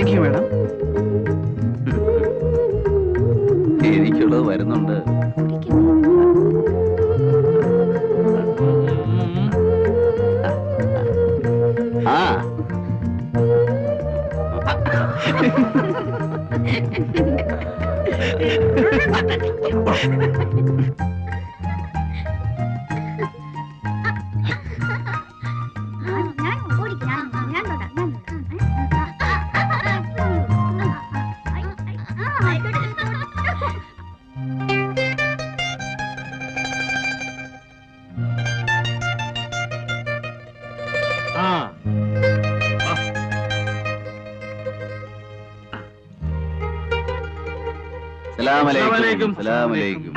Thank you madam. എനിക്കുള്ളത് വരുന്നുണ്ട്. ആ സലാമലൈക്കും. സലാമലൈക്കും.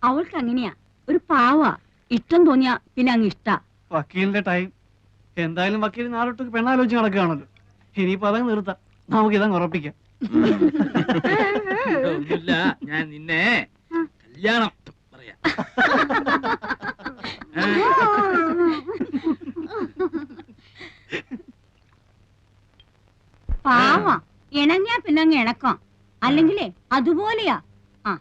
അവൾക്ക് അങ്ങനെയാ, ഒരു പാവാ. ഇഷ്ടം തോന്നിയാ പിന്നെ അങ്ങ് ഇഷ്ടാ. വക്കീലിന്റെ ടൈം എന്തായാലും വക്കീൽ നാളോട്ട് പെണ്ണാലോചിച്ച് നടക്കുകയാണല്ലോ. ഇനിയിപ്പോ അതങ്ങ് നിർത്താം, നമുക്ക് ഇതങ്ങ് ഉറപ്പിക്കാം. ഒന്നുമില്ല, ഞാൻ നിന്നെ കല്യാണം പറയാം. പാവാ, ഇണങ്ങിയാ പിന്നെ അങ്ങ് ഇണക്കാം, അല്ലെങ്കിലേ അതുപോലെയാ. ആ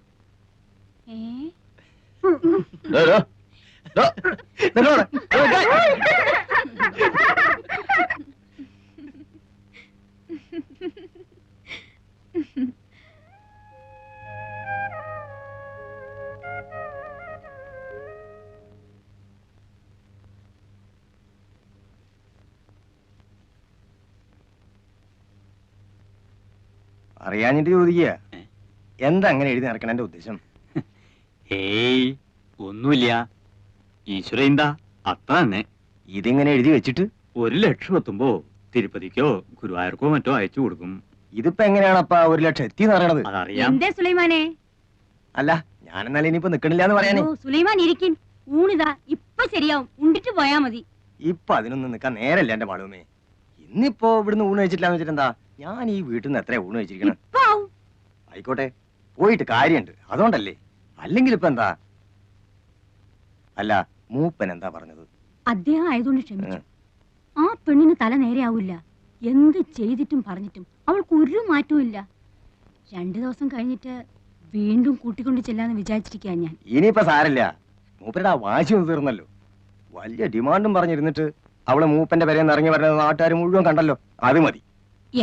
അറിയാഞ്ഞിട്ട് ചോദിക്കുക, എന്താ അങ്ങനെ എഴുതി നടക്കണ ഉദ്ദേശം? ഏയ് ഒന്നുമില്ല, ഈശ്വര എന്താ അത്ര തന്നെ. ഇതിങ്ങനെ എഴുതി വെച്ചിട്ട് 1,00,000 എത്തുമ്പോ തിരുപ്പതിക്കോ ഗുരുവായൂർക്കോ മറ്റോ അയച്ചു കൊടുക്കും. ഇതിപ്പോ എങ്ങനെയാണപ്പാ 1,00,000 എത്തിന്ന് പറയണത്? അതറിയാം. എന്തേ സുലൈമാനെ? അല്ല, ഞാനെന്നാലും ഇനിയിപ്പോ നിക്കണില്ലാന്ന് പറയാനേ. സുലൈമാൻ ഇരിക്കും, ഊണിതാ ഇപ്പൊ ശരിയാവും, ഉണ്ടിട്ട് പോയാ മതി. ഇപ്പൊ അതിനൊന്നും നിക്കാൻ നേരല്ല എന്റെ മാളുമേ. ഇന്നിപ്പോ ഇവിടുന്ന് ഊണ് കഴിച്ചിട്ടില്ലാന്ന് വെച്ചിട്ട് എന്താ, ഞാൻ ഈ വീട്ടിൽ നിന്ന് എത്ര ഊണ് കഴിച്ചിരിക്കണം? ആയിക്കോട്ടെ, പോയിട്ട് കാര്യമുണ്ട്, അതുകൊണ്ടല്ലേ. അല്ലെങ്കിൽ ഇപ്പൊ എന്താ? അല്ല, മൂപ്പൻ എന്താ പറഞ്ഞത്? അദ്ദേഹം ആയതുകൊണ്ട് ക്ഷമിച്ചു. ആ പെണ്ണിന് തല നേരെയാവില്ല. എന്ത് ചെയ്തിട്ടും പറഞ്ഞിട്ടും അവൾക്ക് ഒരു മാറ്റവും ഇല്ല. 2 ദിവസം കഴിഞ്ഞിട്ട് വീണ്ടും കൂട്ടിക്കൊണ്ട് ചെല്ലാന്ന് വിചാരിച്ചിരിക്കുക ഞാൻ. ഇനിയിപ്പോ സാരല്ല, മൂപ്പരുടെ ആ വാശി ഒന്ന് തീർന്നല്ലോ. വലിയ ഡിമാൻഡും പറഞ്ഞിരുന്നിട്ട് അവള് മൂപ്പന്റെ പേരെന്ന് ഇറങ്ങി വരുന്നത് നാട്ടുകാർ മുഴുവൻ കണ്ടല്ലോ. അത് മതി.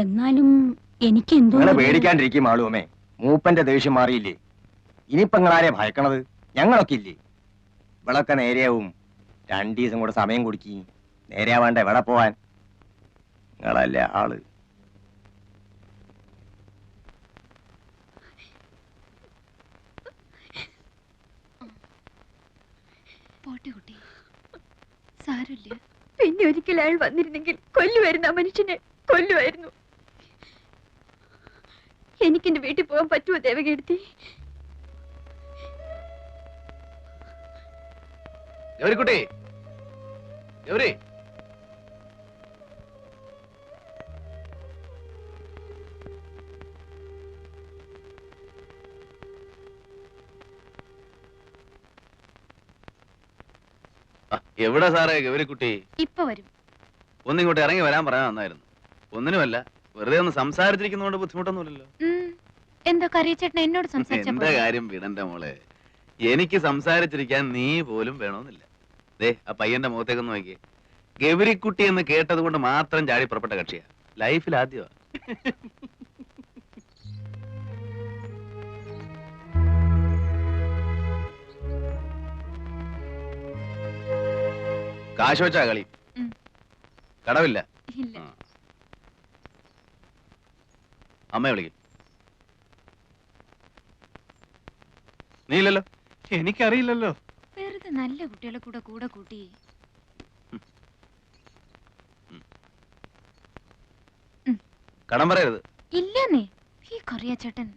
എന്നാലും എനിക്ക് എന്തോ നിങ്ങളെ പേടിക്കാണ്ടിരിക്കും ആളുമേ. മൂപ്പന്റെ ദേഷ്യം മാറിയില്ലേ? ഇനിയിപ്പോ നിങ്ങളാരെ ഭയക്കണത്? ഞങ്ങളൊക്കെ ഇല്ലേ? ഇവളൊക്കെ നേരെയാവും. 2 ദിവസം കൂടെ സമയം കൊടുക്കി. നേരെയാവാണ്ട എവിടെ പോവാൻ? നിങ്ങളല്ലേ ആള്. പോട്ടെ കുട്ടി, സാരമില്ല. പിന്നെ ഒരിക്കൽ അയാൾ വന്നിരുന്നെങ്കിൽ കൊല്ലുമായിരുന്നു. ആ മനുഷ്യനെ കൊല്ലുമായിരുന്നു. എനിക്കെന്റെ വീട്ടിൽ പോകാൻ പറ്റുമോ ദേവകീർത്തി? ഗൗരിക്കുട്ടി, ഗൗരി, എവിടെ സാറേ ഗൗരിക്കുട്ടി? ഇപ്പൊ വരും. ഒന്നിങ്ങോട്ട് ഇറങ്ങി വരാൻ പറയാൻ നന്നായിരുന്നു. ഒന്നിനുമല്ല, വെറുതെ ഒന്ന് സംസാരിച്ചിരിക്കുന്നതുകൊണ്ട് ബുദ്ധിമുട്ടൊന്നുമില്ലല്ലോ. എന്താ കറിയച്ചേട്ടൻ എന്നോട് സംസാരിച്ച എന്റെ കാര്യം വിടണ്ട മോളെ. എനിക്ക് സംസാരിച്ചിരിക്കാൻ നീ പോലും വേണമെന്നില്ല. ദേ ആ പയ്യന്റെ മുഖത്തേക്കൊന്ന് നോക്കിയേ. ഗൗരിക്കുട്ടി എന്ന് കേട്ടത് കൊണ്ട് മാത്രം ചാടി പുറപ്പെട്ട കക്ഷിയാ. ലൈഫിൽ ആദ്യമാ. കാശ് വെച്ചാ കളി? കടവില്ല. അമ്മയെ വിളിക്കും. നീ ഇല്ലല്ലോ? എനിക്കറിയില്ലല്ലോ. വെറുതെ നല്ല കുട്ടികളെ കൂടെ കൂടെ കൂട്ടി. കടം പറയരുത്. ഇല്ലെന്നേ ഈ കറിയച്ചേട്ടൻ.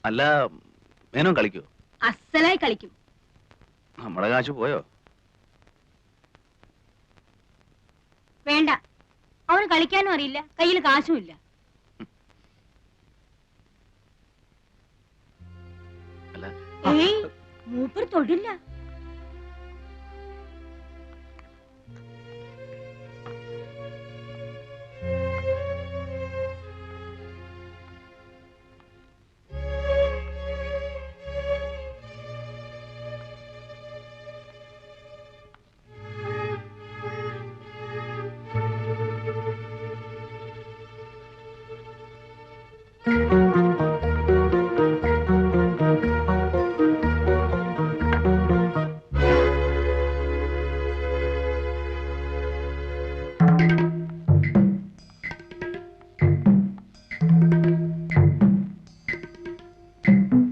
അല്ല, മേനോൻ കളിക്കോ? അസലായി കളിക്കും. നമ്മുടെ കാശ് പോയോ? വേണ്ട, അവന് കളിക്കാനും അറിയില്ല, കയ്യിൽ കാശും ഇല്ല. അല്ല, ഏയ്, മൂപ്പർ തൊടില്ല.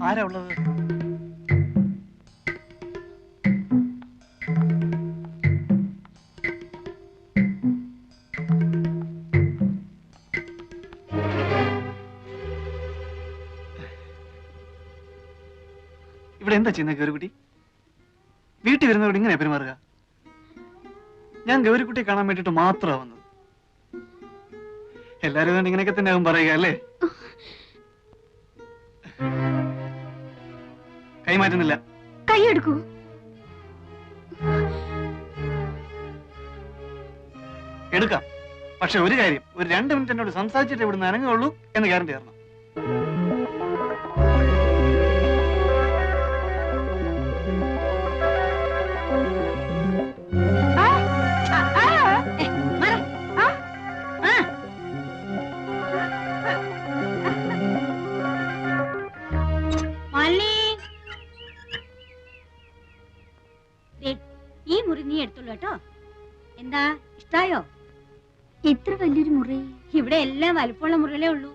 ആരാ ഉള്ളത്? ഇവിടെ എന്താ ചെയ്യുന്ന ഗൗരിക്കുട്ടി? വീട്ടിൽ വരുന്നവരോട് ഇങ്ങനെ പെരുമാറുക? ഞാൻ ഗൗരിക്കുട്ടിയെ കാണാൻ വേണ്ടിട്ട് മാത്രമാണ് വന്നത്. എല്ലാരും അതുകൊണ്ട് ഇങ്ങനെയൊക്കെ തന്നെ ആകും പറയുക അല്ലേ? കൈമാറ്റുന്നില്ല. കൈയെടുക്കൂ. എടുക്കാം, പക്ഷെ ഒരു കാര്യം, ഒരു 2 മിനിറ്റ് എന്നോട് സംസാരിച്ചിട്ട് ഇവിടുന്ന് അനങ്ങുള്ളൂ എന്ന് ഗ്യാരണ്ടി തരണം. ഈ മുറി നീ എടുത്തോളൂ കേട്ടോ. എന്താ, ഇഷ്ടായോ? ഇത്ര വലിയൊരു മുറി ഇവിടെ എല്ലാം വലുപ്പമുള്ള മുറികളേ ഉള്ളൂ.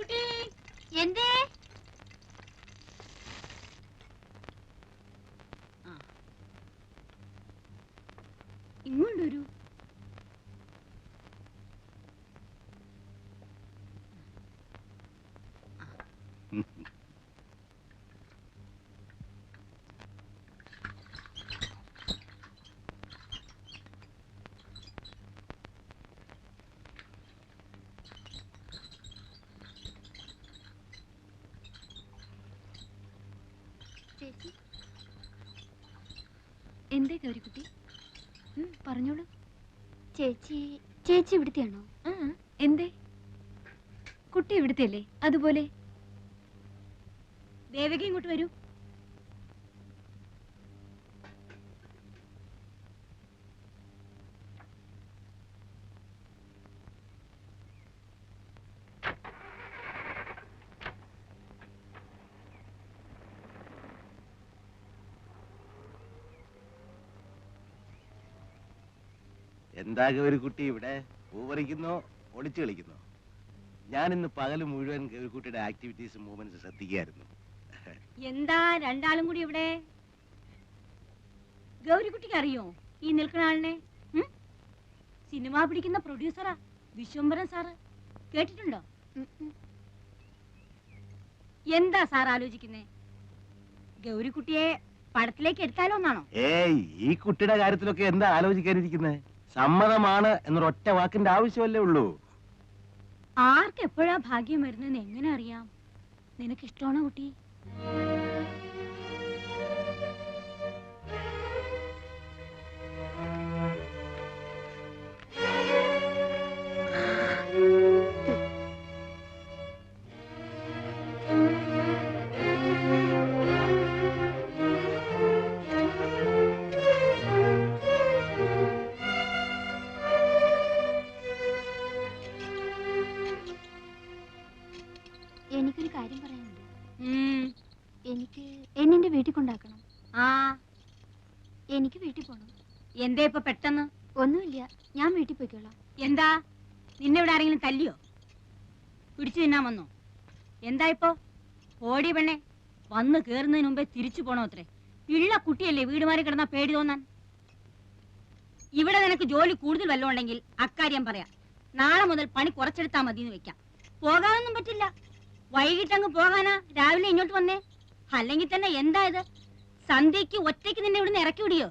ഗൗരിക്കുട്ടി എന്തേ? ഇങ്ങോട്ടൊരു ചേച്ചി എന്തേ ഗൗരിക്കുട്ടി? പറഞ്ഞോളൂ. ചേച്ചി ചേച്ചി ഇവിടുത്തെയാണോ? എന്തേ? കുട്ടി ഇവിടുത്തെ അല്ലേ? അതുപോലെ ദേവകി ഇങ്ങോട്ട് വരൂ. എന്താ ഒരു കുട്ടി ഇവിടെ പൂ പറിക്കുന്നോ ഒളിച്ചു കളിക്കുന്നോ? ഞാൻ ഇന്ന് പകല് മുഴുവൻ ഗൗരിക്കുട്ടിയുടെ ആക്ടിവിറ്റീസ് മൂവ്മെന്റ്സ് ശ്രദ്ധിക്കുകയായിരുന്നു. എന്താ രണ്ടാളും കൂടി ഇവിടെ? ഗൗരിക്കുട്ടിക്ക് അറിയോ ഈ നിൽക്കുന്ന ആളിനെ? സിനിമ പിടിക്കുന്ന പ്രൊഡ്യൂസറാ വിശ്വംഭരൻ സാറ്. കേട്ടിട്ടുണ്ടോ? എന്താ സാർ ആലോചിക്കുന്നേ? ഗൗരിക്കുട്ടിയെ പടത്തിലേക്ക് എടുത്താലോ എന്നാണോ? ഏയ്, ഈ കുട്ടിയുടെ കാര്യത്തിലൊക്കെ എന്താ ആലോചിക്കാനിരിക്കുന്നത്? സമ്മതമാണ് എന്നൊരൊറ്റ വാക്കിന്റെ ആവശ്യമല്ലേ ഉള്ളൂ. ആർക്ക് എപ്പോഴാ ഭാഗ്യം വരുന്നെന്ന് എങ്ങനെ അറിയാം? നിനക്ക് ഇഷ്ടമാണോ കുട്ടി? എനിക്കൊരു കാര്യം പറയാനുണ്ട്. എനിക്ക് എന്നെ വീട്ടിൽ കൊണ്ടാക്കണം. ആ എനിക്ക് വീട്ടിൽ പോണം. എന്തേ ഇപ്പൊ പെട്ടെന്ന്? ഒന്നുമില്ല, ഞാൻ വീട്ടിൽ പോയിക്കോളാം. എന്താ നിന്നെ ഇവിടെ ആരെങ്കിലും തല്ലിയോ? പിടിച്ചു തിന്നാൻ വന്നോ? എന്താ ഇപ്പൊ? ഓടി പെണ്ണെ, വന്ന് കേറുന്നതിന് മുമ്പേ തിരിച്ചു പോണോ അത്രേ? ഇള്ള കുട്ടിയല്ലേ വീട് മാറി കിടന്നാ പേടി തോന്നാൻ. ഇവിടെ നിനക്ക് ജോലി കൂടുതൽ വല്ലതും ഉണ്ടെങ്കിൽ അക്കാര്യം പറയാം. നാളെ മുതൽ പണി കുറച്ചെടുത്താ മതി എന്ന് വെക്കാം. പോകാനൊന്നും പറ്റില്ല. വൈകിട്ടങ്ങ് പോകാനാ രാവിലെ ഇങ്ങോട്ട് വന്നേ? അല്ലെങ്കിൽ തന്നെ എന്താ ഇത്? സന്ധ്യക്ക് ഒറ്റയ്ക്ക് നിന്നെ ഇവിടുന്ന് ഇറക്കി വിടിയോ?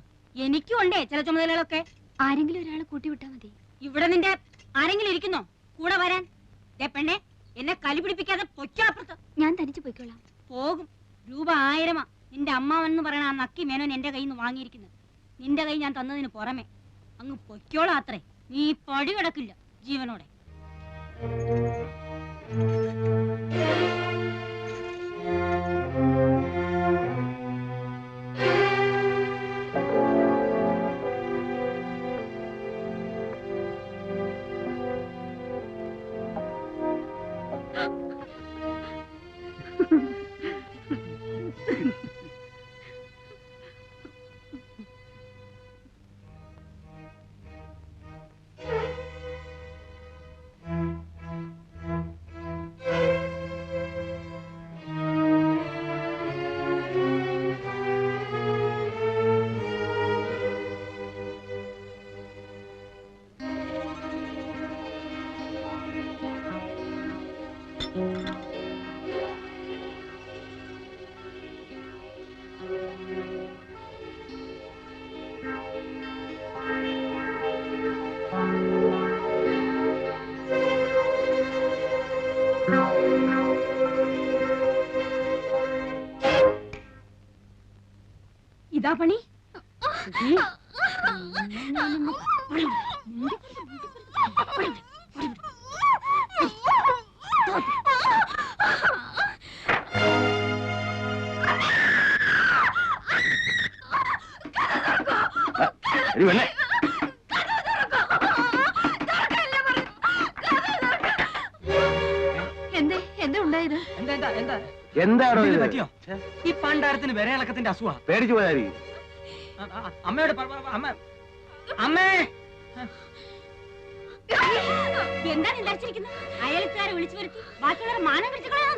എനിക്കും ഉണ്ടേ ചില ചുമതലകളൊക്കെ. ആരെങ്കിലും ഒരാളെ കൂട്ടി വിട്ടാ മതി. ഇവിടെ നിന്റെ ആരെങ്കിലും ഇരിക്കുന്നോ കൂടെ വരാൻ? പെണ്ണെ, എന്നെ കലി പിടിപ്പിക്കാതെ പൊച്ചാപ്പുറത്ത്. ഞാൻ തനിച്ച് പോയിക്കോളാം. പോകും. രൂപ 1000 നിന്റെ അമ്മാവെന്ന് പറയണ ആ നക്കി മേനോൻ എന്റെ കയ്യിൽ നിന്ന് വാങ്ങിയിരിക്കുന്നത്. നിന്റെ കൈ ഞാൻ തന്നതിന് പുറമെ അങ്ങ് പൊയ്ക്കോളാം അത്രേ. നീ പടി കിടക്കില്ല ജീവനോടെ. ഇതാ പണി. എന്താണോ ഇത്? പറ്റിയോ? ഈ പണ്ടാരത്തിന് വിരയിളക്കത്തിന്റെ അസുഖ. പേടിച്ചു പോയായിരിക്കും. അമ്മയോട് അമ്മ, അമ്മേ, എന്താണ് വിചാരിച്ചിരിക്കുന്നത്? അയൽക്കാരെ വിളിച്ചു വരുത്തി ബാക്കിയുള്ളവരെ മാനം പിടിച്ചു കളയാൻ